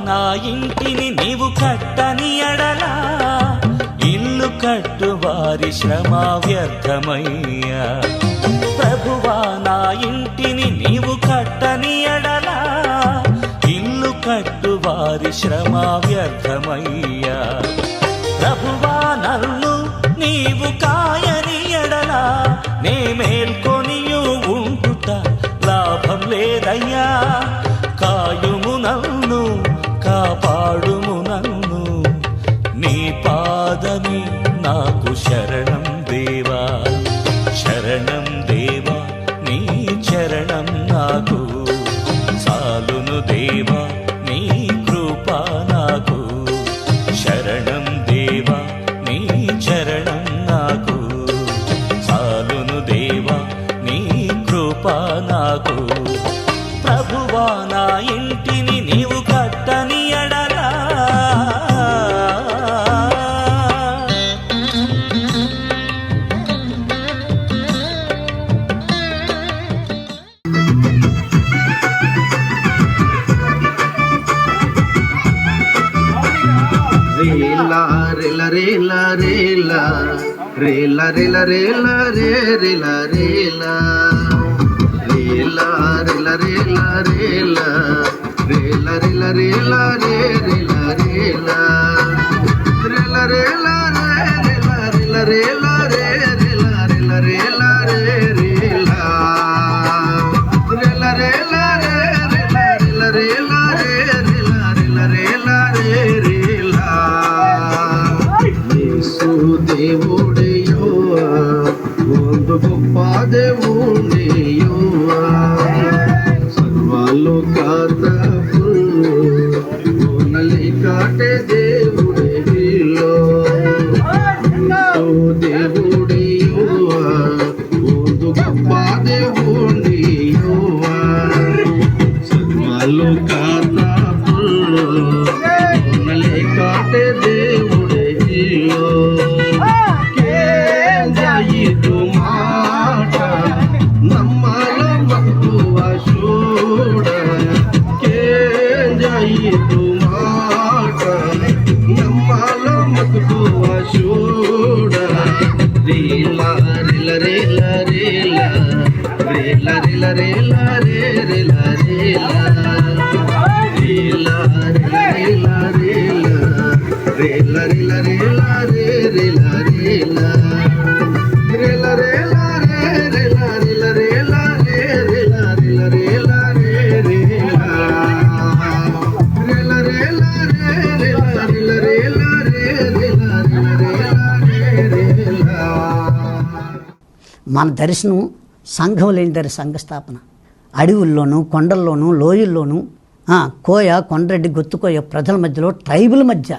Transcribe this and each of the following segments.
నా ఇంటిని నీవు కట్టని ఎడలా ఇల్లు కట్టు వారి శ్రమ వ్యర్థమయ్యా. ప్రభువా నా ఇంటిని నీవు కట్టని ఎడలా ఇల్లు కట్టు వారి శ్రమ వ్యర్థమయ్యా. ప్రభువా నన్ను నీవు కాయని ఎడలా నే మేల్కొనియు ఉంటుట లాభం లేదయ్యా. కాయుము నన్ను కాపాడుము నన్ను నీ పాదమి నాకు శరణం దేవా. శరణం దేవా నీ చరణం నాకు చాలును దేవా నీ కృప నాకు. శరణం దేవా నీ చరణం నాకు చాలును దేవా నీ కృప నాకు. ప్రభువా నా ఇంటిని నీవు కట్టని ఎడలా రేలా రేలా రేలా రేలా రేలా రేలా రేలా రే రేలా రేలా రేలా రేలా రేలా రేలా రేలా రేలా రేలా రే రేలా రేలా రేలా రేలా రేలా రేలా రేలా రే రేలా రేలా రేలా రే రేలా రేలా రేలా రేలా రేలా రేలా రే రేలా రేలా రేలా రే రేలా. యేసు దేవుడయ్యోవా ಒಂದು ಗొప్ప దేవుడయ్యోవా సర్వలోకాత పూర్ణలి కాటే దేవుడయ్యో. యేసు దేవుడయ్యోవా ಒಂದು గొప్ప దేవుడయ్యోవా సర్వలోకాత పూర్ణలి కాటే దేవుడయ్యో. ಇದು ಮಾಟ ನಮ್ಮಲ ಮಕ್ಕುವ ಶೂಡ ಕೇಂಜಾಯಿತು ಮಾಟ ನಮ್ಮಲ ಮಕ್ಕುವ ಶೂಡ. ರೇಲ ರೇಲ ರೇಲ ರೇಲ ರೇಲ ರೇಲ ರೇಲ ರೇ ರೇಲ ರೇಲ ರೇಲ ರೇಲ ರೇಲ ರೇಲ ರೇಲ ರೇಲ ರೇ ರೇಲ ರೇಲ ರೇಲ ರೇಲ ರೇ ರೇಲ ರೇಲ ರೇಲ ರೇ ರೇಲ ರೇಲ ರೇಲ ರೇ ರೇಲ ರೇಲ ರೇಲ ರೇ ರೇಲ ರೇಲ ರೇಲ ರೇ ರೇಲ ರೇಲ ರೇಲ ರೇ ರೇಲ. మన దర్శనం సంఘం లేని సంఘ స్థాపన. అడవుల్లోనూ కొండల్లోనూ లోయల్లోనూ కోయ కొండరెడ్డి గుత్తుకోయ ప్రజల మధ్యలో ట్రైబుల్ మధ్య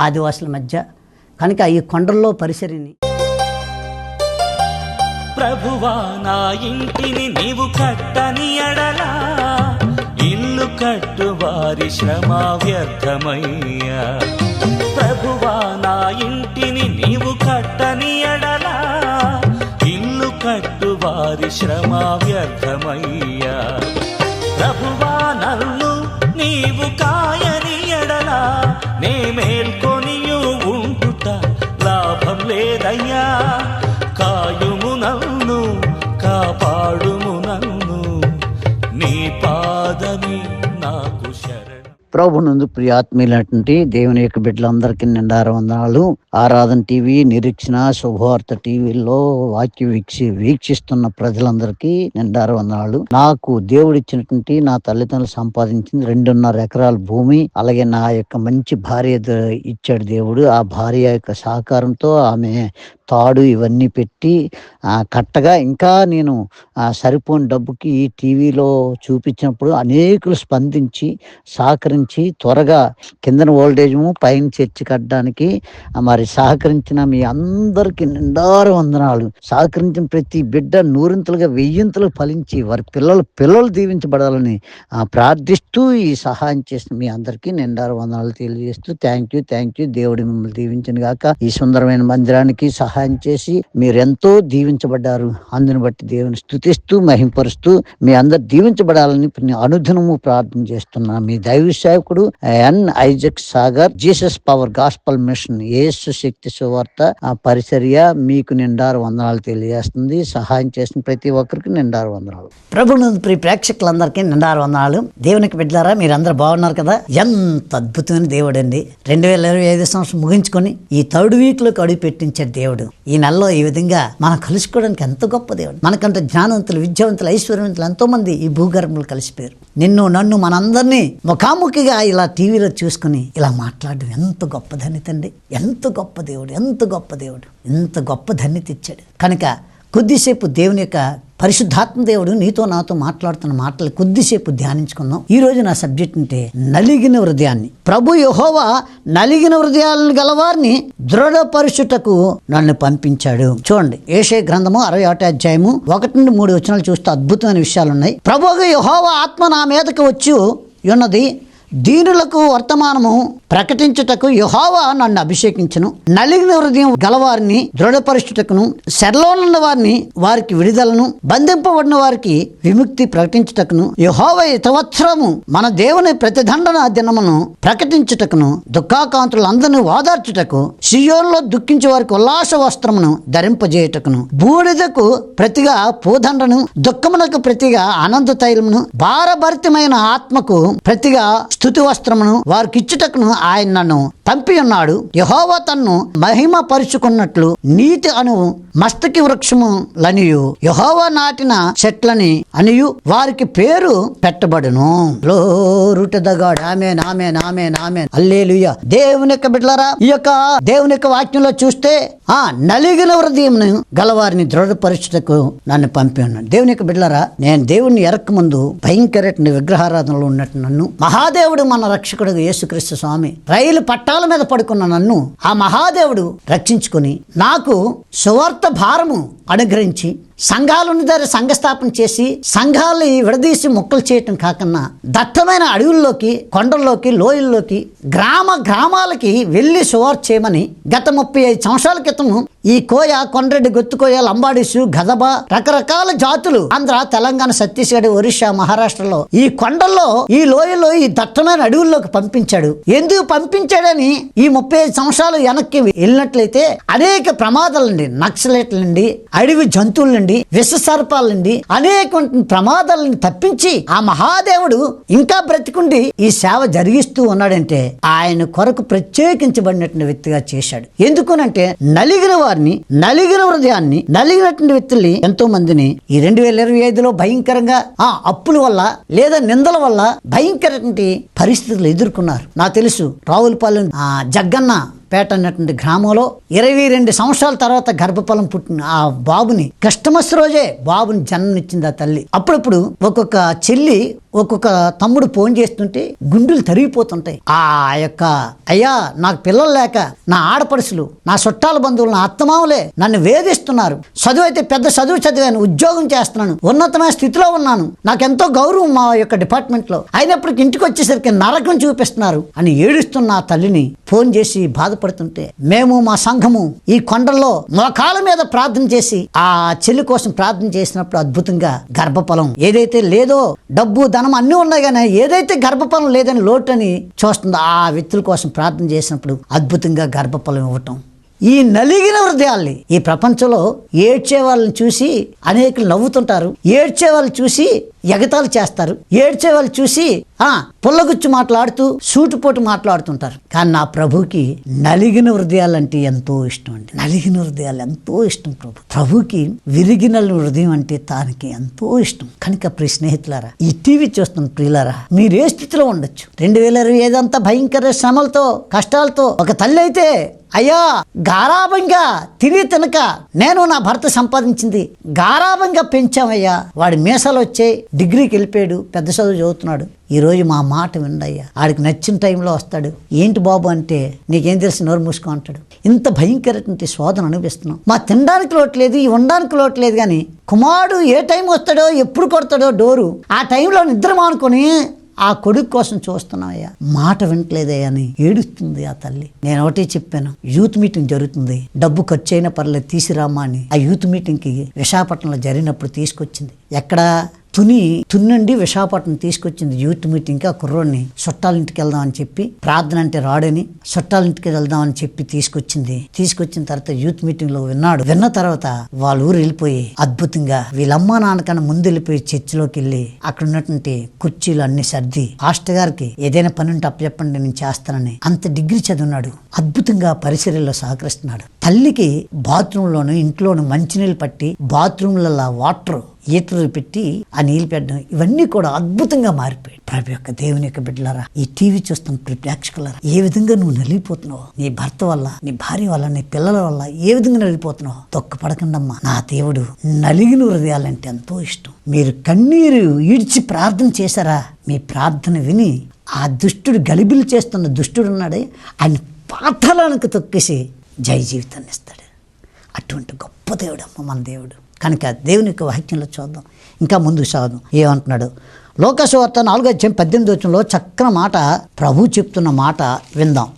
ఆదివాసుల మధ్య కనుక ఈ కొండల్లో పరిసరిని. ప్రభువా నా ఇంటిని నీవు కట్టని ఎడలా ఇల్లు కట్టు వారి శ్రమ వ్యర్థమయ్యా. ప్రభువా నా ఇంటిని నీవు కట్టని ఎడలా ఇల్లు కట్టు వారి శ్రమ వ్యర్థమయ్యా. ప్రభువా నన్ను నీవు కాయని ఎడలా నే మేల్కొనియు ఉంటుట లాభం లేదయ్యా. కాయుము నన్ను కాపాడుము నన్ను నీ పాదమి నాకు శరణం. ప్రభునందు ప్రియాత్మీయులైనటువంటి దేవుని యొక్క బిడ్డలందరికీ నిండారు వందనాలు. ఆరాధన టీవీ, నిరీక్షణ, శుభవార్త టీవీలో వాక్య వీక్షిస్తున్న ప్రజలందరికీ నిండారు వందనాలు. నాకు దేవుడిచ్చినటువంటి నా తల్లిదండ్రులు సంపాదించింది 2.5 ఎకరాల భూమి, అలాగే నా యొక్క మంచి భార్య ఇచ్చాడు దేవుడు. ఆ భార్య యొక్క సహకారంతో ఆమె తాడు ఇవన్నీ పెట్టి కట్టగా ఇంకా నేను సరిపోని డబ్బుకి ఈ టీవీలో చూపించినప్పుడు అనేకులు స్పందించి సహకరించి త్వరగా కిందన ఓల్డేజము పైన చర్చి కట్టడానికి మరి సహకరించిన మీ అందరికీ నిండారు వందనాలు. సహకరించిన ప్రతి బిడ్డ 100ంతలుగా 1000ంతలుగా ఫలించి వారి పిల్లలు దీవించబడాలని ప్రార్థిస్తూ ఈ సహాయం చేసిన మీ అందరికీ నిండారు వందనాలు తెలియజేస్తూ థ్యాంక్ యూ దేవుడు మిమ్మల్ని దీవించను గాక. ఈ సుందరమైన మందిరానికి సహాయం సహాయం చేసి మీరెంతో దీవించబడ్డారు. అందుని బట్టి దేవుని స్తుతిస్తూ మహింపరుస్తూ మీ అందరు దీవించబడాలని అనుదినము ప్రార్థన చేస్తున్నా. మీ దైవ సేవకుడు N Isaac Sagar, Jesus Power Gospel Mission, యేసు శక్తి సువార్త పరిచర్య మీకు నిండారు వందనాలు తెలియజేస్తుంది. సహాయం చేసిన ప్రతి ఒక్కరికి నిండారు వందనాలు. ప్రభునందు ప్రియ ప్రేక్షకులందరికీ నిండారు వందనాలు. దేవునికి బిడ్డలారా, మీరందరూ బాగున్నారు కదా? ఎంత అద్భుతమైన దేవుడు అండి. 2025 సంవత్సరం ముగించుకొని ఈ థర్డ్ వీక్ లోకి అడుగు పెట్టించాడు దేవుడు. ఈ నెలలో ఈ విధంగా మనం కలుసుకోవడానికి ఎంత గొప్ప దేవుడు. మనకంటే జ్ఞానవంతులు, విద్యావంతులు, ఐశ్వర్యవంతులు ఎంతో మంది ఈ భూగర్భంలో కలిసిపోయారు. నిన్ను నన్ను మనందరినీ ముఖాముఖిగా ఇలా టీవీలో చూసుకుని ఇలా మాట్లాడడం ఎంత గొప్ప ధన్యత అండి. ఎంత గొప్ప దేవుడు, ఎంత గొప్ప దేవుడు, ఎంత గొప్ప ధన్యత ఇచ్చాడు. కనుక కొద్దిసేపు దేవుని యొక్క పరిశుద్ధాత్మ దేవుడు నీతో నాతో మాట్లాడుతున్న మాటలు కొద్దిసేపు ధ్యానించుకుందాం. ఈ రోజు నా సబ్జెక్ట్ అంటే నలిగిన హృదయాన్ని. ప్రభు యెహోవా నలిగిన హృదయాలను గలవారిని దృఢపరుచుటకు నన్ను పంపించాడు. చూడండి, యెషయా గ్రంథము 61వ అధ్యాయము 1-3 వచనాలు చూస్తే అద్భుతమైన విషయాలు ఉన్నాయి. ప్రభువు యెహోవా ఆత్మ నా మీదకు వచ్చి ఉన్నది, దీనులకు వర్తమానము ప్రకటించుటకు యెహోవా నన్ను అభిషేకించును, నలిగిన హృదయం గలవారిని దృఢపరుచుటకును, చెరలోనున్న వారిని వారికి విడుదలను, బంధింపబడిన వారికి విముక్తి ప్రకటించుటకును, యెహోవా హితవత్సరము మన దేవుని ప్రతిదండన దినమును ప్రకటించుటకును, దుఃఖాకాంతులందరినీ ఓదార్చుటకు, సియోనులో దుఃఖించే వారికి ఉల్లాస వస్త్రమును ధరింపజేయుటకును, బూడిదకు ప్రతిగా పూదండను, దుఃఖమునకు ప్రతిగా ఆనంద తైలమును, భారభరితమైన ఆత్మకు ప్రతిగా స్తుతి వస్త్రమును వారికి ఇచ్చుటకును ఆయన నన్ను పంపి ఉన్నాడు. యెహోవా తన్ను మహిమ పరుచుకున్నట్లు నీతి అను మస్తకి వృక్షములనియు యెహోవా నాటిన చెట్లని అనియు వారికి పేరు పెట్టబడును. Glory to the God. ఆమేన్, ఆమేన్, ఆమేన్, ఆమేన్, హల్లెలూయా. దేవుని యొక్క బిడ్డలారా, ఈ యొక్క దేవుని యొక్క వాక్యంలో చూస్తే నలిగిన హృదయమును గలవారిని దృఢపరచుటకు నన్ను పంపి ఉన్నాడు. దేవుని యొక్క బిడ్డలారా, నేను దేవుని ఎరక్క ముందు భయంకర విగ్రహారాధనలో ఉన్నట్టు నన్ను మహాదేవుడు మన రక్షకుడు యేసుక్రీస్తు స్వామి రైలు పట్టాల మీద పడుకున్న నన్ను ఆ మహాదేవుడు రక్షించుకుని నాకు సువార్త భారము అనుగ్రహించి సంఘాలను దారి సంఘస్థాపన చేసి సంఘాలని విడదీసి మొక్కలు చేయటం కాకన్నా దట్టమైన అడవుల్లోకి, కొండల్లోకి, లోయల్లోకి, గ్రామాలకి వెళ్ళి సువార్త చేయమని గత 35 సంవత్సరాల క్రితం ఈ కోయ, కొండ్రెడ్డి, గొత్తుకోయ, లంబాడీసు, గదబ, రకరకాల జాతులు ఆంధ్ర, తెలంగాణ, ఛత్తీస్గఢ్, ఒరిస్సా, మహారాష్ట్రలో ఈ కొండల్లో, ఈ లోయలో, ఈ దట్టమైన అడవుల్లోకి పంపించాడు. ఎందుకు పంపించాడని ఈ 35 సంవత్సరాలు వెనక్కి వెళ్ళినట్లయితే అనేక ప్రమాదాలండి, నక్సలైట్లండి, అడవి జంతువులండి, విష సర్పాలండి, అనేక ప్రమాదాలను తప్పించి ఆ మహాదేవుడు ఇంకా బ్రతికుండి ఈ సేవ జరిగిస్తూ ఉన్నాడంటే ఆయన కొరకు ప్రత్యేకించబడినటువంటి వ్యక్తిగా చేశాడు. ఎందుకునంటే నలిగిన వారిని, నలిగిన హృదయాన్ని, నలిగినటువంటి వ్యక్తుల్ని ఎంతో మందిని ఈ 2025లో భయంకరంగా అప్పుల వల్ల లేదా నిందల వల్ల భయంకరటువంటి పరిస్థితులు ఎదుర్కొన్నారు. నాకు తెలుసు, రావులపాలెం జగ్గన్న పేట అన్నటువంటి గ్రామంలో 22 సంవత్సరాల తర్వాత గర్భఫలం పుట్టిన ఆ బాబుని క్రిస్టమస్ రోజే బాబుని జన్మనిచ్చింది ఆ తల్లి. అప్పుడప్పుడు ఒక్కొక్క చెల్లి, ఒక్కొక్క తమ్ముడు ఫోన్ చేస్తుంటే గుండెలు తరిగిపోతుంటాయి. ఆ యొక్క అయ్యా నాకు పిల్లలు లేక నా ఆడపడుసులు, నా చుట్టాల బంధువులు, నా అత్తమామలే నన్ను వేధిస్తున్నారు. చదువు అయితే పెద్ద చదువు చదివాను, ఉద్యోగం చేస్తున్నాను, ఉన్నతమైన స్థితిలో ఉన్నాను, నాకెంతో గౌరవం మా యొక్క డిపార్ట్మెంట్ లో, అయినప్పటికీ ఇంటికి వచ్చేసరికి నరకం చూపిస్తున్నారు అని ఏడుస్తున్న ఆ తల్లిని ఫోన్ చేసి బాధపడుతుంటే మేము మా సంఘము ఈ కొండల్లో మోకాళ్ళ మీద ప్రార్థన చేసి ఆ చెల్లి కోసం ప్రార్థన చేసినప్పుడు అద్భుతంగా గర్భఫలం ఏదైతే లేదో, డబ్బు ధనం అన్నీ ఉన్నాయి కానీ ఏదైతే గర్భఫలం లేదని లోటని చూస్తుందో ఆ వ్యక్తుల కోసం ప్రార్థన చేసినప్పుడు అద్భుతంగా గర్భఫలం ఇవ్వటం. ఈ నలిగిన హృదయాల్ని, ఈ ప్రపంచంలో ఏడ్చే వాళ్ళని చూసి అనేకులు నవ్వుతుంటారు, ఏడ్చే వాళ్ళు చూసి ఎగతాలు చేస్తారు, ఏడ్చే వాళ్ళు చూసి పుల్లగుచ్చు మాట్లాడుతూ సూటుపోటు మాట్లాడుతుంటారు. కానీ నా ప్రభుకి నలిగిన హృదయాలంటే ఎంతో ఇష్టం అండి. నలిగిన హృదయాలు ఎంతో ఇష్టం ప్రభుకి. విరిగిన హృదయం అంటే తానికి ఎంతో ఇష్టం. కనుక ప్రియ స్నేహితులారా, ఈ టీవీ చూస్తున్న ప్రియులారా, మీరు ఏ స్థితిలో ఉండొచ్చు, 2025 అంతా భయంకర శ్రమలతో, కష్టాలతో, ఒక తల్లి అయితే అయ్యా గారాబంగా తినక నేను నా భర్త సంపాదించింది గారాబంగా పెంచామయ్యా, వాడి మీసాలు వచ్చాయి, డిగ్రీకి వెళ్ళిపోయాడు, పెద్ద చదువు చదువుతున్నాడు, ఈరోజు మా మాట విండయ్యా, ఆడికి నచ్చిన టైంలో వస్తాడు, ఏంటి బాబు అంటే నీకేం తెలిసి నోరు మూసుకో అంటాడు. ఇంత భయంకరటువంటి శోధన అనిపిస్తున్నాం. మా తినడానికి లోట్లేదు, ఉండడానికి లోట్లేదు, కానీ కుమారుడు ఏ టైం వస్తాడో, ఎప్పుడు కొడతాడో డోరు, ఆ టైంలో నిద్ర మానుకొని ఆ కొడుకు కోసం చూస్తున్నావయ్యా, మాట వింటలేదయ్యా అని ఏడుస్తుంది ఆ తల్లి. నేను ఒకటే చెప్పాను, యూత్ మీటింగ్ జరుగుతుంది, డబ్బు ఖర్చు అయినా పర్లేదు తీసిరామా అని. ఆ యూత్ మీటింగ్కి విశాఖపట్నంలో జరిగినప్పుడు తీసుకొచ్చింది. ఎక్కడ తుని నుండి విశాఖపట్నం తీసుకొచ్చింది యూత్ మీటింగ్కి. ఆ కుర్రోడిని చుట్టాల ఇంటికి వెళ్దామని చెప్పి, ప్రార్థన అంటే రాడని చుట్టాల ఇంటికి వెళ్దామని చెప్పి తీసుకొచ్చిన తర్వాత యూత్ మీటింగ్ లో విన్నాడు. విన్న తర్వాత వాళ్ళ ఊరు వెళ్ళిపోయి అద్భుతంగా వీళ్ళమ్మ నాన్నకన్నా ముందు వెళ్ళిపోయి చర్చిలోకి వెళ్ళి అక్కడ ఉన్నటువంటి కుర్చీలు అన్ని సర్ది పాస్టర్ గారికి ఏదైనా పని ఉంటే అప్పచెప్పండి నేను చేస్తానని, అంత డిగ్రీ చదివినాడు. అద్భుతంగా పరిచర్యలో సహకరిస్తున్నాడు. తల్లికి బాత్రూంలోను ఇంట్లోను మంచినీళ్ళు పట్టి బాత్రూంలలో వాటర్ హీటర్లు పెట్టి ఆ నీళ్ళు పెట్టడం, ఇవన్నీ కూడా అద్భుతంగా మారిపోయాయి. ప్రభు యొక్క దేవుని యొక్క బిడ్డలారా, ఈ టీవీ చూస్తున్న ప్రేక్షకులారా, ఏ విధంగా నువ్వు నలిగిపోతున్నావు, నీ భర్త వల్ల, నీ భార్య వల్ల, నీ పిల్లల వల్ల ఏ విధంగా నలిగిపోతున్నావు, తొక్కపడకండమ్మా. నా దేవుడు నలిగిన హృదయాలంటే ఎంతో ఇష్టం. మీరు కన్నీరు ఈడ్చి ప్రార్థన చేశారా, మీ ప్రార్థన విని ఆ దుష్టుడు గలిబిలి చేస్తున్న దుష్టుడు ఉన్నాడే, ఆయన పాతాళానికి తొక్కేసి జయ జీవితాన్ని ఇస్తాడు. అటువంటి గొప్ప దేవుడు అమ్మ మన దేవుడు. కనుక దేవుని యొక్క వాక్యంలో చూద్దాం, ఇంకా ముందుకు సాగుదాం. ఏమంటున్నాడు? లోకాసు వార్త 4:18 చక్కని మాట ప్రభు చెప్తున్న మాట విందాం.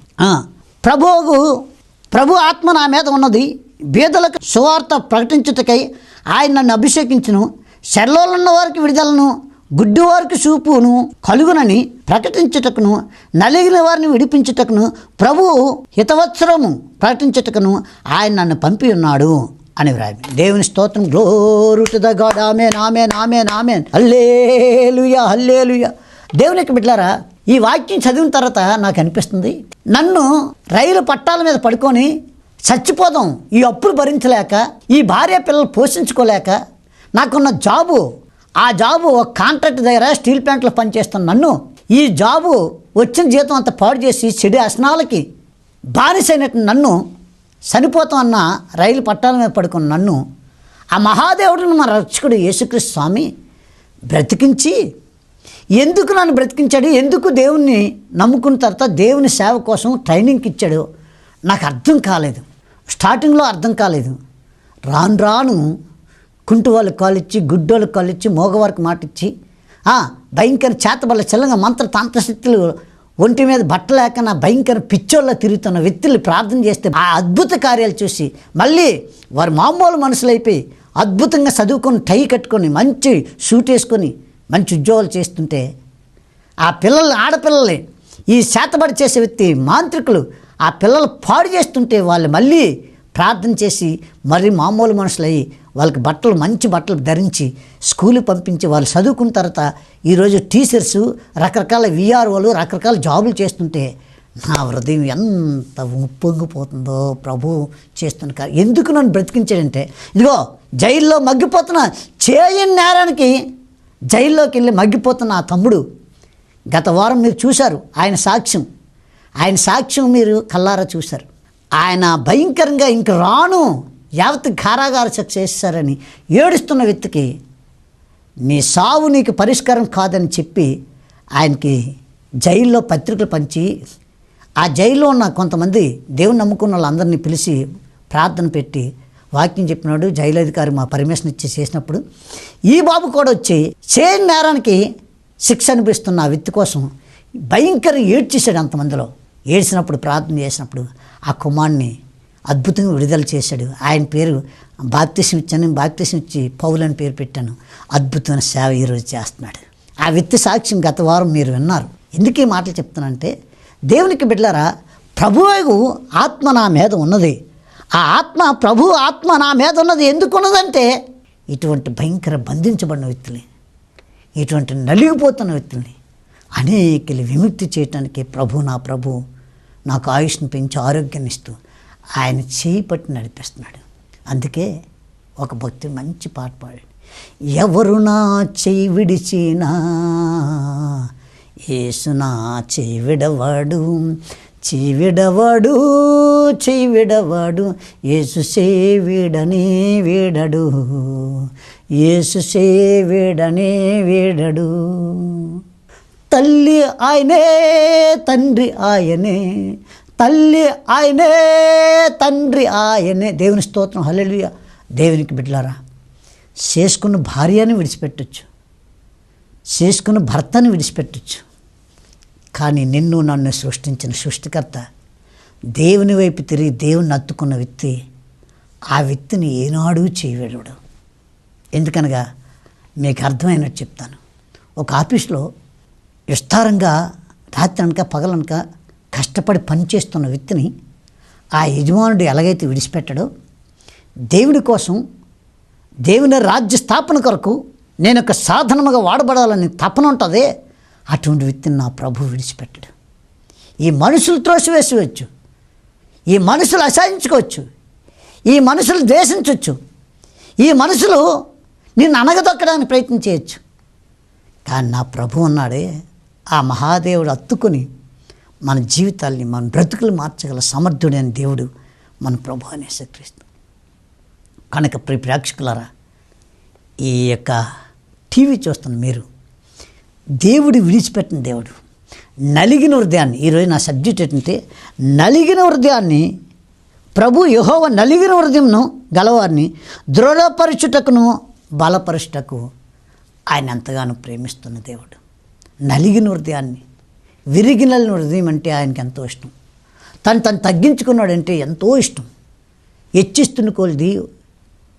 ప్రభు ఆత్మ నా మీద ఉన్నది, బీదలకు సువార్త ప్రకటించుటకై ఆయన నన్ను అభిషేకించును, శరీరంలో ఉన్న వారికి విడుదలను, గుడ్డి వారికి చూపును కలుగునని ప్రకటించుటకును, నలిగిన వారిని విడిపించుటకును, ప్రభు హితవత్సరము ప్రకటించుటకును ఆయన నన్ను పంపి ఉన్నాడు అని వ్రాయి. దేవుని స్తోత్రం. Glory to the God. ఆమేన్ ఆమేన్ ఆమేన్ ఆమేన్. హల్లెలూయా హల్లెలూయా. దేవునికి బిడ్డలారా, ఈ వాక్యం చదివిన తర్వాత నాకు అనిపిస్తుంది, నన్ను రైలు పట్టాల మీద పడుకొని చచ్చిపోదాం, ఈ అప్పులు భరించలేక, ఈ భార్య పిల్లలు పోషించుకోలేక, నాకున్న జాబు, ఆ జాబు ఒక కాంట్రాక్ట్ దగ్గర స్టీల్ ప్లాంట్లో పనిచేస్తున్న నన్ను, ఈ జాబు వచ్చిన జీతం అంతా పాడు చేసి చెడు వ్యసనాలకి బానిసైనట్టు నన్ను, చనిపోతాం అన్న రైలు పట్టాల మీద పడుకున్న నన్ను ఆ మహాదేవుడిని మన రక్షకుడు యేసుక్రీస్తు స్వామి బ్రతికించి, ఎందుకు నన్ను బ్రతికించాడు, ఎందుకు దేవుణ్ణి నమ్ముకున్న తర్వాత దేవుని సేవ కోసం ట్రైనింగ్కి ఇచ్చాడు నాకు అర్థం కాలేదు. స్టార్టింగ్లో అర్థం కాలేదు. రాను రాను కుంటు వాళ్ళకి కాలిచ్చి, గుడ్డోళ్ళకి కాలిచ్చి, మోగవారికి మాట ఇచ్చి, భయంకర చేతబల్ల చెల్లంగా మంత్ర తంత్రశక్తులు ఒంటి మీద బట్టలేక నా భయంకర పిచ్చోళ్ళ తిరుగుతున్న వ్యక్తులు ప్రార్థన చేస్తే ఆ అద్భుత కార్యాలు చూసి మళ్ళీ వారు మామూలు మనుషులైపోయి అద్భుతంగా చదువుకొని టై కట్టుకొని మంచి సూట్ వేసుకొని మంచి ఉద్యోగాలు చేస్తుంటే, ఆ పిల్లలు ఆడపిల్లలే ఈ చేతబడి చేసే వ్యక్తి మాంత్రికులు ఆ పిల్లలు పాడు చేస్తుంటే వాళ్ళు మళ్ళీ ప్రార్థన చేసి మరి మామూలు మనుషులయ్యి వాళ్ళకి బట్టలు మంచి బట్టలు ధరించి స్కూల్కి పంపించి వాళ్ళు చదువుకున్న తర్వాత ఈరోజు టీచర్సు, రకరకాల విఆర్ఓలు, రకరకాల జాబులు చేస్తుంటే నా హృదయం ఎంత ఉప్పొంగిపోతుందో ప్రభు చేస్తున్న. ఎందుకు నన్ను బ్రతికించాడంటే, ఇదిగో జైల్లో మగ్గిపోతున్న, చేయని నేరానికి జైల్లోకి వెళ్ళి మగ్గిపోతున్న ఆ తమ్ముడు గత వారం మీరు చూశారు. ఆయన సాక్ష్యం మీరు కల్లారా చూశారు. ఆయన భయంకరంగా ఇంక రాను యావత్ కారాగార శిక్ష చేస్తారని ఏడుస్తున్న వ్యక్తికి నీ సావు నీకు పరిష్కారం కాదని చెప్పి ఆయనకి జైల్లో పత్రికలు పంచి, ఆ జైల్లో ఉన్న కొంతమంది దేవుని నమ్ముకున్న వాళ్ళందరినీ పిలిచి ప్రార్థన పెట్టి వాక్యం చెప్పినాడు. జైలు అధికారి మా పర్మిషన్ ఇచ్చి చేసినప్పుడు ఈ బాబు కూడా వచ్చి చేయని నేరానికి శిక్ష అనిపిస్తున్న ఆ వ్యక్తి కోసం భయంకర ఏడ్చేశాడు. అంతమందిలో ఏడ్చినప్పుడు ప్రార్థన చేసినప్పుడు ఆ కుమారుని అద్భుతంగా విడుదల చేశాడు. ఆయన పేరు బాప్తిసం ఇచ్చాను, బాప్తిసం ఇచ్చి పౌలు అని పేరు పెట్టాను. అద్భుతమైన సేవ ఈరోజు చేస్తున్నాడు. ఆ వ్యక్తి సాక్ష్యం గత వారం మీరు విన్నారు. ఎందుకు ఈ మాటలు చెప్తున్నానంటే, దేవునికి బిడ్డలారా, ప్రభువు ఆత్మ నా మీద ఉన్నది. ఆ ఆత్మ, ప్రభు ఆత్మ నా మీద ఉన్నది. ఎందుకు ఉన్నదంటే, ఇటువంటి భయంకర బంధించబడిన వ్యక్తుల్ని, ఇటువంటి నలిగిపోతున్న వ్యక్తుల్ని అనేకలు విముక్తి చేయటానికి నా ప్రభు నాకు ఆయుష్ను పెంచి ఆరోగ్యాన్ని ఇస్తూ ఆయన చేయి పట్టి నడిపిస్తున్నాడు. అందుకే ఒక భక్తుడు మంచి పాట పాడాడు. ఎవరు నా చేయి విడిచినా యేసు నా చేయి విడవాడు, చేయి విడవాడు, చేయి విడవాడు, యేసు సేవిడనే వీడడు, యేసు సేవిడనే వీడడు. తల్లి ఆయనే, తండ్రి ఆయనే, తల్లి ఆయనే, తండ్రి ఆయనే. దేవుని స్తోత్రం. హల్లెలూయా. దేవునికి బిడ్డలారా, చేసుకున్న భార్యని విడిచిపెట్టచ్చు, చేసుకుని భర్తను విడిచిపెట్టచ్చు. కానీ నిన్ను నన్ను సృష్టించిన సృష్టికర్త దేవుని వైపు తిరిగి దేవుని హత్తుకున్న వ్యక్తి ఆ వ్యక్తిని ఏనాడూ చేయలేడు. ఎందుకనగా మీకు అర్థమైనట్టు చెప్తాను. ఒక ఆఫీస్లో విస్తారంగా రాత్రి అనక పగలనక కష్టపడి పనిచేస్తున్న వ్యక్తిని ఆ యజమానుడు ఎలాగైతే విడిచిపెట్టాడో, దేవుడి కోసం దేవుని రాజ్య స్థాపన కొరకు నేను ఒక సాధనముగా వాడబడాలని తపన ఉంటుందే, అటువంటి వ్యక్తిని నా ప్రభు విడిచిపెట్టాడు. ఈ మనుషులు త్రోసివేసవచ్చు, ఈ మనుషులు అసహించుకోవచ్చు, ఈ మనుషులు ద్వేషించవచ్చు, ఈ మనుషులు నిన్ను అనగదొక్కడానికి ప్రయత్నం చేయొచ్చు. కానీ నా ప్రభు ఉన్నాడే, ఆ మహాదేవుడు హత్తుకొని మన జీవితాల్ని మన బ్రతుకులు మార్చగల సమర్థుడైన దేవుడు మన ప్రభు అనే యేసుక్రీస్తు. కనుక ప్రేక్షకులారా, ఈ యొక్క టీవీ చూస్తున్న మీరు, దేవుడు విడిచిపెట్టిన దేవుడు నలిగిన హృదయాన్ని, ఈరోజు నా సబ్జెక్ట్ ఏంటంటే నలిగిన హృదయాన్ని ప్రభు యెహోవా నలిగిన హృదయంను గలవారిని దృఢపరచుటకును బలపరచుటకు ఆయన ఎంతగానో ప్రేమిస్తున్న దేవుడు. నలిగిన హృదయాన్ని, విరిగిన హృదయం అంటే ఆయనకి ఎంతో ఇష్టం. తను తగ్గించుకున్నాడంటే ఎంతో ఇష్టం. హెచ్చిస్తున్న కొలిది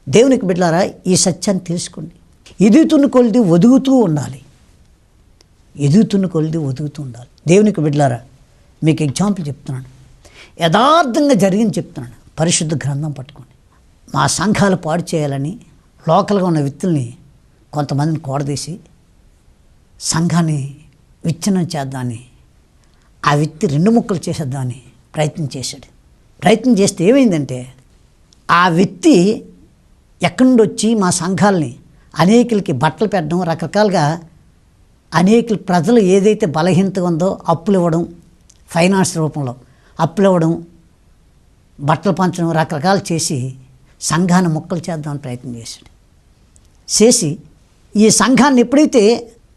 దేవునికి బిడ్డలారా, ఈ సత్యాన్ని తెలుసుకోండి. ఎదుగుతున్న కొలిది ఒదుగుతూ ఉండాలి, ఎదుగుతున్న కొలిది ఒదుగుతూ ఉండాలి. దేవునికి బిడ్డలారా, మీకు ఎగ్జాంపుల్ చెప్తున్నాను, యథార్థంగా జరిగింది చెప్తున్నాను. పరిశుద్ధ గ్రంథం పట్టుకోండి. మా సంఘాలు పాడు చేయాలని లోకల్గా ఉన్న వ్యక్తుల్ని కొంతమందిని కూడదీసి సంఘాన్ని విచ్ఛిన్నం చేద్దామని, ఆ వ్యక్తి 2 ముక్కలు చేసేద్దామని ప్రయత్నం చేశాడు. ప్రయత్నం చేస్తే ఏమైందంటే, ఆ వ్యక్తి ఎక్కడి నుండి వచ్చి మా సంఘాలని అనేకులకి బట్టలు పెట్టడం, రకరకాలుగా అనేకులు ప్రజలు ఏదైతే బలహీనతగా ఉందో అప్పులు ఇవ్వడం, ఫైనాన్స్ రూపంలో అప్పులు ఇవ్వడం, బట్టలు పంచడం, రకరకాలు చేసి సంఘాన్ని ముక్కలు చేద్దామని ప్రయత్నం చేశాడు. చేసి ఈ సంఘాన్ని ఎప్పుడైతే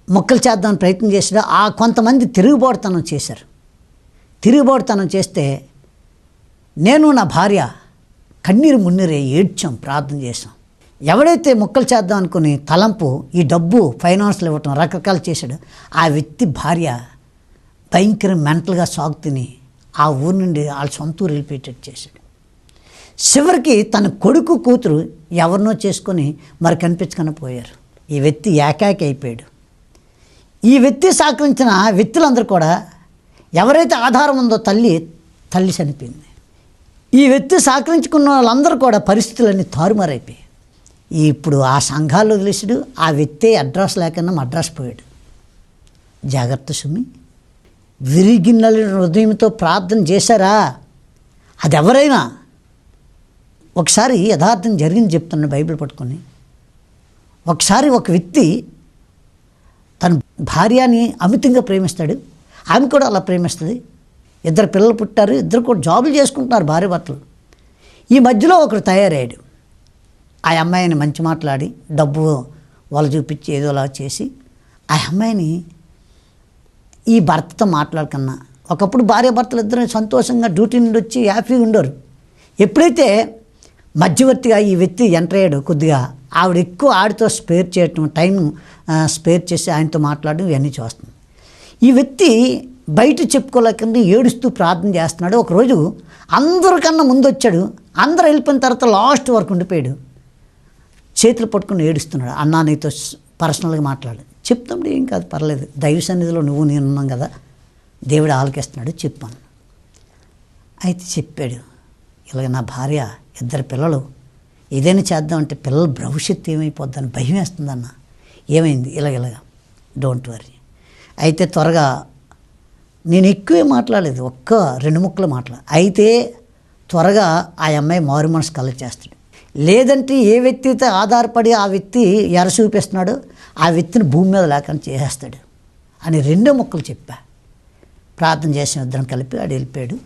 ముక్కలు చేద్దామని ప్రయత్నం చేశాడో, ఆ కొంతమంది తిరుగుబాటుతనం చేశారు. తిరుగుబాటుతనం చేస్తే నేను నా భార్య కన్నీరు మున్నీరే ఏడ్చాం, ప్రార్థన చేశాం. ఎవడైతే ముక్కలు చేద్దాం అనుకుని తలంపు ఈ డబ్బు ఫైనాన్స్లో ఇవ్వటం రకరకాలు చేశాడు, ఆ వ్యక్తి భార్య భయంకర మెంటల్గా సాగు తిని ఆ ఊరి నుండి వాళ్ళ సొంత ఊరు వెళ్ళిపోయేటట్టు చేశాడు. చివరికి తన కొడుకు కూతురు ఎవరినో చేసుకొని మరి కనిపించకుండా పోయారు. ఈ వ్యక్తి ఏకాకి అయిపోయాడు. ఈ వ్యక్తి సహకరించిన వ్యక్తులందరూ కూడా, ఎవరైతే ఆధారం ఉందో తల్లి చనిపోయింది. ఈ వ్యక్తి సహకరించుకున్న వాళ్ళందరూ కూడా పరిస్థితులన్నీ తారుమారైపోయాయి. ఇప్పుడు ఆ సంఘాల్లో వదిలేసాడు. ఆ వ్యక్తి అడ్రస్ లేకుండా మద్రాసు పోయాడు. జాగ్రత్త సుమి, విరిగిన హృదయంతో ప్రార్థన చేశారా? అది ఎవరైనా ఒకసారి యథార్థం జరిగింది చెప్తున్నాను బైబిల్ పట్టుకొని. ఒకసారి ఒక వ్యక్తి తన భార్యని అమితంగా ప్రేమిస్తాడు, ఆమె కూడా అలా ప్రేమిస్తుంది. 2 పిల్లలు పుట్టారు, 2 కూడా జాబులు చేసుకుంటున్నారు భార్య భర్తలు. ఈ మధ్యలో ఒకరు తయారయ్యాడు. ఆ అమ్మాయిని మంచి మాట్లాడి డబ్బు వాళ్ళు చూపించి ఏదోలా చేసి ఆ అమ్మాయిని ఈ భర్తతో మాట్లాడకన్నా, ఒకప్పుడు భార్య భర్తలు ఇద్దరు సంతోషంగా డ్యూటీ నుండి వచ్చి హ్యాపీగా ఉండరు. ఎప్పుడైతే మధ్యవర్తిగా ఈ వ్యక్తి ఎంటర్ అయ్యాడు, కొద్దిగా ఆవిడ ఎక్కువ ఆడితో స్పేర్ చేయటం, టైం స్పేర్ చేసి ఆయనతో మాట్లాడడం ఇవన్నీ చూస్తుంది. ఈ వ్యక్తి బయట చెప్పుకోలేకుండా ఏడుస్తూ ప్రార్థన చేస్తున్నాడు. ఒకరోజు అందరికన్నా ముందు వచ్చాడు. అందరూ వెళ్ళిపోయిన తర్వాత లాస్ట్ వరకు ఉండిపోయాడు. చేతులు పట్టుకుని ఏడుస్తున్నాడు. అన్నా నీతో పర్సనల్గా మాట్లాడు. చెప్తాడు, ఏం కాదు పర్లేదు, దైవ సన్నిధిలో నువ్వు నేను ఉన్నాం కదా, దేవుడు ఆలకిస్తున్నాడు చెప్పాను. అయితే చెప్పాడు, ఇలాగ నా భార్య 2 పిల్లలు, ఏదైనా చేద్దామంటే పిల్లల భవిష్యత్తు ఏమైపోద్దని భయం వేస్తుందన్న. ఏమైంది? ఇలాగ డోంట్ వరీ. అయితే త్వరగా నేను ఎక్కువే మాట్లాడలేదు, 1-2 ముక్కలు మాట్లాడ. అయితే త్వరగా ఆ అమ్మాయి మారు మనసు కలెక్ట్ చేస్తాడు. లేదంటే ఏ వ్యక్తి అయితే ఆధారపడి ఆ వ్యక్తి ఎర చూపిస్తున్నాడో ఆ వ్యక్తిని భూమి మీద లేకుండా చేసేస్తాడు అని 2 ముక్కలు చెప్పా. ప్రార్థన చేసిన 2 కలిపి ఆడు వెళ్ళిపోయాడు.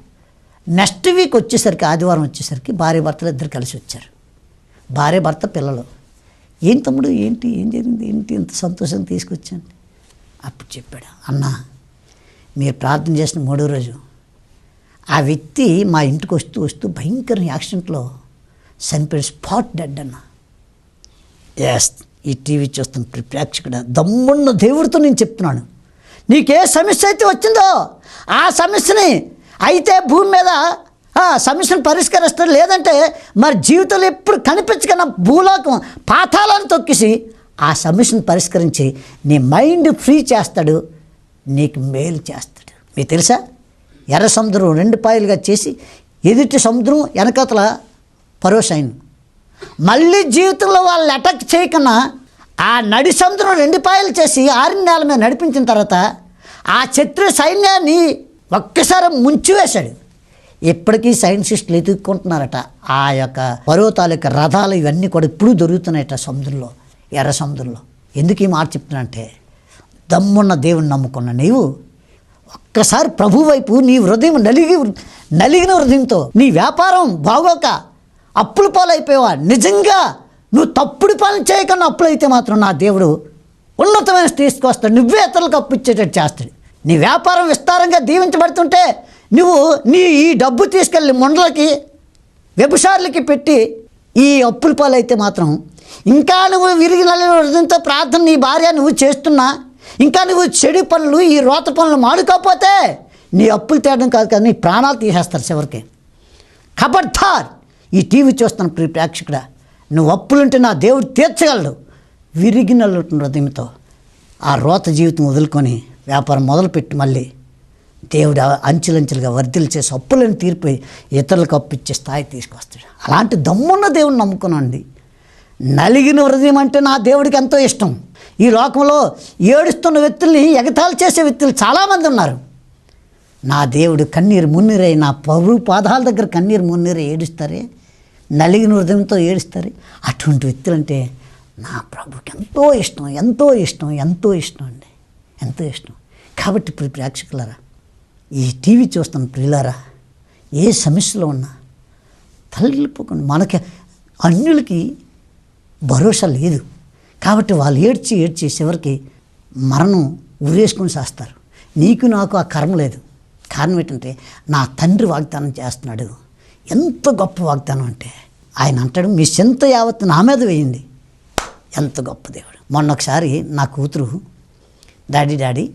నెక్స్ట్ వీక్ వచ్చేసరికి, ఆదివారం వచ్చేసరికి భార్య భర్తలు 2 కలిసి వచ్చారు. భార్య భర్త పిల్లలు. ఏం తమ్ముడు, ఏం జరిగింది, ఇంత సంతోషం తీసుకొచ్చాను. అప్పుడు చెప్పాడు, అన్నా మీరు ప్రార్థన చేసిన 3వ రోజు ఆ వ్యక్తి మా ఇంటికి వస్తూ భయంకర యాక్సిడెంట్లో చనిపోయాడు, స్పాట్ డెడ్ అన్న. ఎస్, ఈ టీవీ చూస్తున్న ప్రేక్షకుడు, దమ్మున్న దేవుడితో నేను చెప్తున్నాను, నీకే సమస్య అయితే వచ్చిందో ఆ సమస్యని అయితే భూమి మీద ఆ సమస్యను పరిష్కరిస్తాడు, లేదంటే మరి జీవితంలో ఎప్పుడు కనిపించకన్నా భూలోకం పాతాలను తొక్కిసి ఆ సమస్యను పరిష్కరించి నీ మైండ్ ఫ్రీ చేస్తాడు, నీకు మేలు చేస్తాడు. మీకు తెలుసా, ఎర్ర సముద్రం 2 పాయలుగా చేసి ఎదుటి సముద్రం వెనకతల పరోసైన్ మళ్ళీ జీవితంలో వాళ్ళని అటాక్ చేయకన్నా ఆ నడి సముద్రం 2 పాయలు చేసి ఆరిన నేల మీద నడిపించిన తర్వాత ఆ శత్రు సైన్యాన్ని ఒక్కసారి ముంచివేశాడు. ఇప్పటికీ సైంటిస్టులు ఎదుర్కొంటున్నారట ఆ యొక్క పర్వతాల యొక్క రథాలు ఇవన్నీ కూడా ఇప్పుడు దొరుకుతున్నాయట సముద్రంలో, ఎర్ర సముద్రంలో. ఎందుకు ఈ మాట చెప్తున్నా, దమ్మున్న దేవుని నమ్ముకున్న నీవు ఒక్కసారి ప్రభు వైపు నీ హృదయం నలిగిన హృదయంతో నీ వ్యాపారం బాగోక అప్పుల పాలైపోయావా, నిజంగా నువ్వు తప్పుడు పనులు చేయకుండా అప్పులైతే మాత్రం నా దేవుడు ఉన్నతమైన తీసుకొస్తాడు, నువ్వే ఇతరులకు అప్పు ఇచ్చేటట్టు చేస్తాడు. నీ వ్యాపారం విస్తారంగా దీవించబడుతుంటే నువ్వు ఈ డబ్బు తీసుకెళ్ళి ముండలకి వ్యభిచారులకి పెట్టి ఈ అప్పుల పాలైతే మాత్రం ఇంకా నువ్వు విరిగి నలిగిన హృదయంతో ప్రార్థన నీ భార్య నువ్వు చేస్తున్నా, ఇంకా నువ్వు చెడు పనులు ఈ రోత పనులు మాడుకోకపోతే నీ అప్పులు తేయడం కాదు కదా, నీ ప్రాణాలు తీసేస్తారు చివరికి. ఖబర్దార్, ఈ టీవీ చూస్తున్న ప్రేక్షకుడా, నువ్వు అప్పులుంటే నా దేవుడు తీర్చగలడు. విరిగిన హృదయంతో ఆ రోత జీవితం వదులుకొని వ్యాపారం మొదలుపెట్టి మళ్ళీ దేవుడు అంచెలంచెలుగా వర్ధిలు చేసి అప్పులను తీర్పి ఇతరులకు అప్పిచ్చే స్థాయి తీసుకొస్తాడు. అలాంటి దమ్మున్న దేవుడిని నమ్ముకున్నాండి. నలిగిన హృదయం అంటే నా దేవుడికి ఎంతో ఇష్టం. ఈ లోకంలో ఏడుస్తున్న వ్యక్తుల్ని ఎగతాళి చేసే వ్యక్తులు చాలామంది ఉన్నారు. నా దేవుడు కన్నీరు మున్నీరై నా ప్రభు పాదాల దగ్గర కన్నీరు మున్నీరై ఏడుస్తారే, నలిగిన హృదయంతో ఏడుస్తారు. అటువంటి వ్యక్తులంటే నా ప్రభుకి ఎంతో ఇష్టం, ఎంతో ఇష్టం, ఎంతో ఇష్టం అండి, ఎంతో ఇష్టం. కాబట్టి ప్రేక్షకులారా, ఈ టీవీ చూస్తున్న ప్రియులారా, ఏ సమస్యలో ఉన్నా తల్లిపోకుండా, మనకి అన్యులకి భరోసా లేదు కాబట్టి వాళ్ళు ఏడ్చి చివరికి మరణం ఉరేసుకొని చేస్తారు. నీకు నాకు ఆ కర్మ లేదు. కారణం ఏంటంటే నా తండ్రి వాగ్దానం చేస్తున్నాడు. ఎంత గొప్ప వాగ్దానం అంటే ఆయన అంటాడు, మీ చింత యావత్తు నా మీద వేయండి. ఎంత గొప్ప దేవుడు. మొన్న ఒకసారి నా కూతురు, డాడీ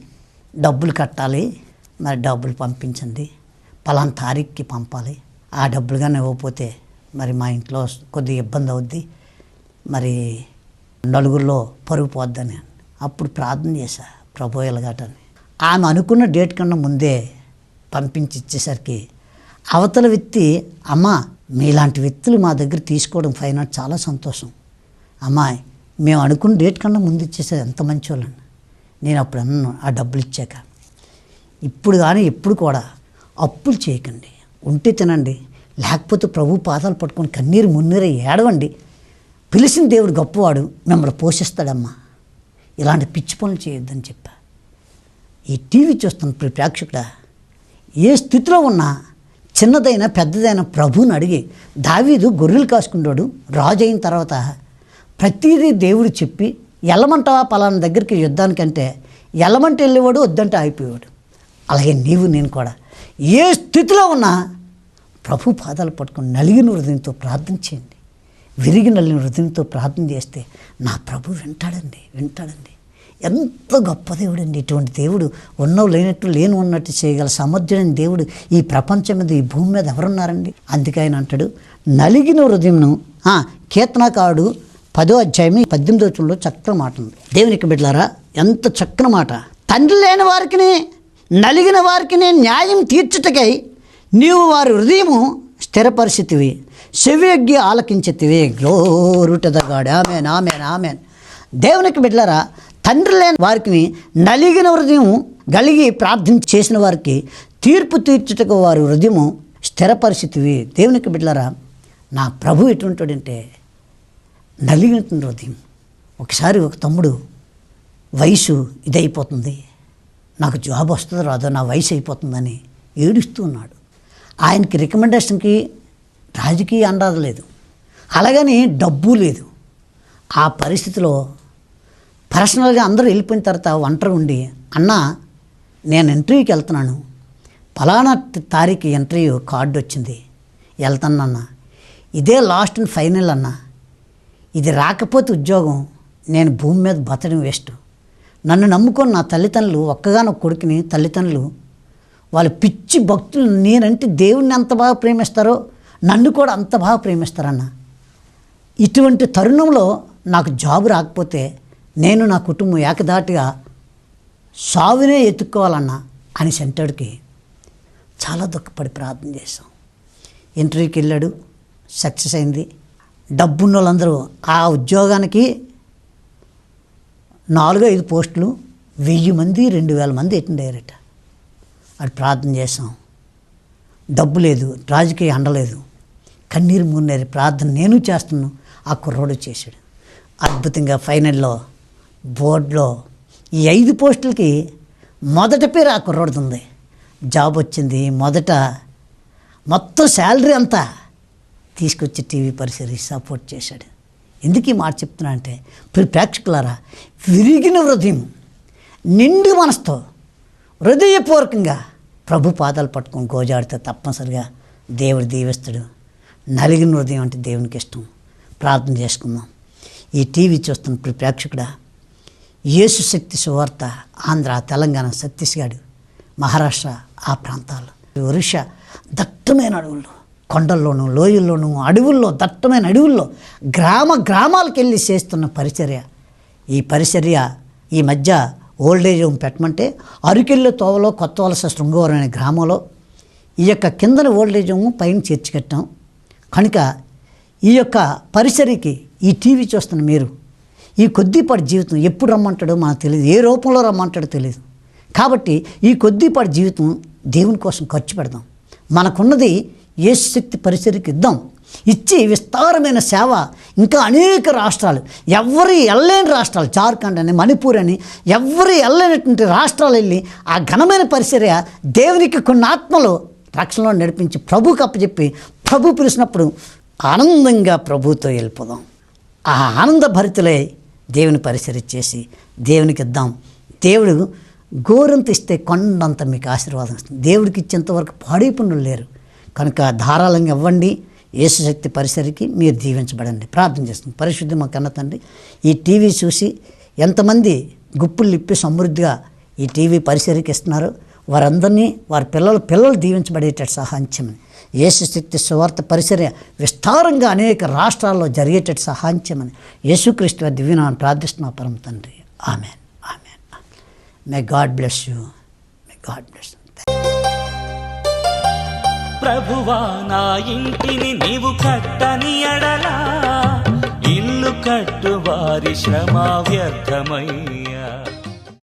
డబ్బులు కట్టాలి, మరి డబ్బులు పంపించండి, పలానా తారీఖుకి పంపాలి, ఆ డబ్బులు కానీ ఇవ్వకపోతే మరి మా ఇంట్లో కొద్దిగా ఇబ్బంది అవుద్ది, మరి నలుగురిలో పరుగు పోద్దని. అప్పుడు ప్రార్థన చేశా, ప్రభు ఎలాగటని. ఆమె అనుకున్న డేట్ కన్నా ముందే పంపించి ఇచ్చేసరికి అవతల వ్యక్తి, అమ్మ మీలాంటి వ్యక్తులు మా దగ్గర తీసుకోవడం ఫైనాన్స్ చాలా సంతోషం, అమ్మాయి మేము అనుకున్న డేట్ కన్నా ముందు ఇచ్చేసేది ఎంత మంచోళ్ళని. నేను అప్పుడు అన్నాను, ఆ డబ్బులు ఇచ్చాక, ఇప్పుడు కానీ ఎప్పుడు కూడా అప్పులు చేయకండి, ఉంటే తినండి, లేకపోతే ప్రభు పాదాలు పట్టుకొని కన్నీరు మున్నీరు ఏడవండి, పిలిచిన దేవుడు గొప్పవాడు, మిమ్మల్ని పోషిస్తాడమ్మా, ఇలాంటి పిచ్చి పనులు చేయొద్దని చెప్పా. ఈ టీవీ చూస్తున్న ప్రేక్షకుడా, ఏ స్థితిలో ఉన్నా చిన్నదైనా పెద్దదైనా ప్రభువుని అడిగి, దావీదు గొర్రెలు కాసుకున్నాడు, రాజు అయిన తర్వాత ప్రతిదీ దేవుడు చెప్పి, వెళ్ళమంటావా పలానా దగ్గరికి యుద్ధానికంటే వెళ్ళమంటే వెళ్ళేవాడు, వద్దంటే ఆగిపోయేవాడు. అలాగే నీవు నేను కూడా ఏ స్థితిలో ఉన్నా ప్రభు పాదాలు పట్టుకొని నలిగిన హృదయంతో ప్రార్థన చేయండి. విరిగి నలిగిన హృదయంతో ప్రార్థన చేస్తే నా ప్రభు వింటాడండి. ఎంత గొప్ప దేవుడు అండి. ఇటువంటి దేవుడు ఉన్నవు లేనట్టు లేని ఉన్నట్టు చేయగల సమర్థుడైన దేవుడు ఈ ప్రపంచం మీద, ఈ భూమి మీద ఎవరున్నారండి? అందుకే ఆయన అంటాడు, నలిగిన హృదయంను. కీర్తనకారుడు 10వ అధ్యాయం 18వ వచనంలో చక్కని మాట ఉంది. దేవునికి బిడ్డలారా, ఎంత చక్కని మాట. తండ్రి లేని వారికి, నలిగిన వారికి న్యాయం తీర్చుటకై నీవు వారి హృదయము స్థిరపరిస్థితివి, చెవియొగ్గి ఆలకించితివి. Glory to the God. ఆమేన్, ఆమేన్, ఆమేన్. దేవునికి బిడ్డలారా, తండ్రి లేని వారికి, నలిగిన హృదయం కలిగి ప్రార్థన చేసిన వారికి తీర్పు తీర్చుటకు వారి హృదయము స్థిరపరిస్థితివి. దేవునికి బిడ్డలారా, నా ప్రభు ఎటువంటివాడంటే నలిగిన హృదయం. ఒకసారి ఒక తమ్ముడు వయసు ఇదైపోతుంది, నాకు జాబ్ వస్తుందో రాదో, నా వయసు అయిపోతుందని ఏడుస్తూ ఉన్నాడు. ఆయనకి రికమెండేషన్కి రాజకీయ అందాజ లేదు, అలాగని డబ్బు లేదు. ఆ పరిస్థితిలో పర్సనల్గా అందరూ వెళ్ళిపోయిన తర్వాత ఒంటరి ఉండి, అన్న నేను ఇంటర్వ్యూకి వెళ్తున్నాను, ఫలానా తారీఖు ఇంటర్వ్యూ కార్డు వచ్చింది, వెళ్తానన్న, ఇదే లాస్ట్ అండ్ ఫైనల్ అన్న, ఇది రాకపోతే ఉద్యోగం నేను భూమి మీద బతడం వేస్ట్. నన్ను నమ్ముకొని నా తల్లిదండ్రులు, ఒక్కగానొక్క కొడుకుని తల్లిదండ్రులు, వాళ్ళ పిచ్చి భక్తులు నేనంటే దేవుణ్ణి ఎంత బాగా ప్రేమిస్తారో నన్ను కూడా అంత బాగా ప్రేమిస్తారన్న. ఇటువంటి తరుణంలో నాకు జాబు రాకపోతే నేను నా కుటుంబం ఏకదాటిగా సావునే ఎత్తుక్కోవాలన్నా అని సెంటర్కి చాలా దుఃఖపడి ప్రార్థన చేశాం. ఇంటర్వ్యూకి వెళ్ళాడు, సక్సెస్ అయింది. డబ్బున్న వాళ్ళందరూ ఆ ఉద్యోగానికి 4-5 పోస్టులు 1000 మంది 2000 మంది అటెండ్ అయ్యారట. అది ప్రార్థన చేసాం. డబ్బు లేదు, రాజకీయ అండలేదు, కన్నీరు మున్నీరు ప్రార్థన నేను చేస్తున్నాను. ఆ కుర్రోడు చేశాడు అద్భుతంగా. ఫైనల్లో బోర్డులో ఈ 5 పోస్టులకి మొదటి పేరు ఆ కుర్రోడిది ఉంది. జాబ్ వచ్చింది. మొత్తం శాలరీ అంతా తీసుకొచ్చి టీవీ పరిసరి సపోర్ట్ చేశాడు. ఎందుకు ఈ మాట చెప్తున్నా అంటే, ప్రేక్షకులారా, విరిగిన హృదయం, నిండు మనసుతో హృదయపూర్వకంగా ప్రభు పాదాలు పట్టుకొని గోజాడితే తప్పనిసరిగా దేవుడు దీవిస్తాడు. నలిగిన హృదయం అంటే దేవునికి ఇష్టం. ప్రార్థన చేసుకుందాం. ఈ టీవీ చూస్తున్న ప్రేక్షకుడా, యేసు శక్తి సువార్త ఆంధ్ర, తెలంగాణ, ఛత్తీస్గఢ్, మహారాష్ట్ర ఆ ప్రాంతాలు, ఒరిస్సా దట్టమైన అడవుల్లో, కొండల్లోనూ, లోయల్లోనూ, అడవుల్లో, దట్టమైన అడవుల్లో, గ్రామాలకు వెళ్ళి చేస్తున్న పరిచర్య. ఈ పరిచర్య ఈ మధ్య ఓల్డేజ్ హోమ్ పెట్టమంటే అరకెళ్ళే తోవలో కొత్త వలస శృంగవరం అనే గ్రామంలో ఈ యొక్క కిందన ఓల్డేజ్ హోమ్ పైన చేర్చి కట్టాం. కనుక ఈ యొక్క పరిసరికి ఈ టీవీ చూస్తున్న మీరు ఈ కొద్దిపాటి జీవితం ఎప్పుడు రమ్మంటాడో మనకు తెలియదు, ఏ రూపంలో రమ్మంటాడో తెలియదు. కాబట్టి ఈ కొద్దిపాటి జీవితం దేవుని కోసం ఖర్చు పెడదాం. మనకున్నది యేసు శక్తి పరిసరికి ఇద్దాం. ఇచ్చి విస్తారమైన సేవ ఇంకా అనేక రాష్ట్రాలు, ఎవరి వెళ్ళలేని రాష్ట్రాలు, జార్ఖండ్ అని, మణిపూర్ అని, ఎవరి వెళ్ళలేనటువంటి రాష్ట్రాలు వెళ్ళి ఆ ఘనమైన పరిచర్య దేవునికి కొన్ని ఆత్మలు రక్షణలో నడిపించి ప్రభువుకి అప్పచెప్పి ప్రభు పిలిచినప్పుడు ఆనందంగా ప్రభువుతో వెళ్ళిపోదాం. ఆ ఆనంద భరితులై దేవుని పరిచర్య చేసి దేవునికి ఇద్దాం. దేవుడు గోరంత ఇస్తే కొండంత మీకు ఆశీర్వాదం ఇస్తుంది. దేవుడికి ఇచ్చేంతవరకు పాడైపోయిన లేరు. కనుక ధారాళంగా ఇవ్వండి. యేసు శక్తి పరిసరికి మీరు దీవించబడండి. ప్రార్థన చేస్తుంది. పరిశుద్ధ మా కన్న తండ్రి, ఈ టీవీ చూసి ఎంతమంది గుప్పులు ఇప్పి సమృద్ధిగా ఈ టీవీ పరిసరికి ఇస్తున్నారో వారందరినీ, వారి పిల్లలు దీవించబడేటట్టు సహాయం చేయమని, యేసు శక్తి సువార్త పరిచర్య విస్తారంగా అనేక రాష్ట్రాల్లో జరిగేటట్టు సహాయం చేయమని యేసుక్రీస్తు దివ్యనామమున ప్రార్థిస్తున్నా పరమ తండ్రి. Amen, amen. May God bless you, may God bless you. ప్రభువా, నా ఇంటిని నీవు కట్టని ఎడలా ఇల్లు కట్టు వారి శ్రమ వ్యర్థమయ్యా.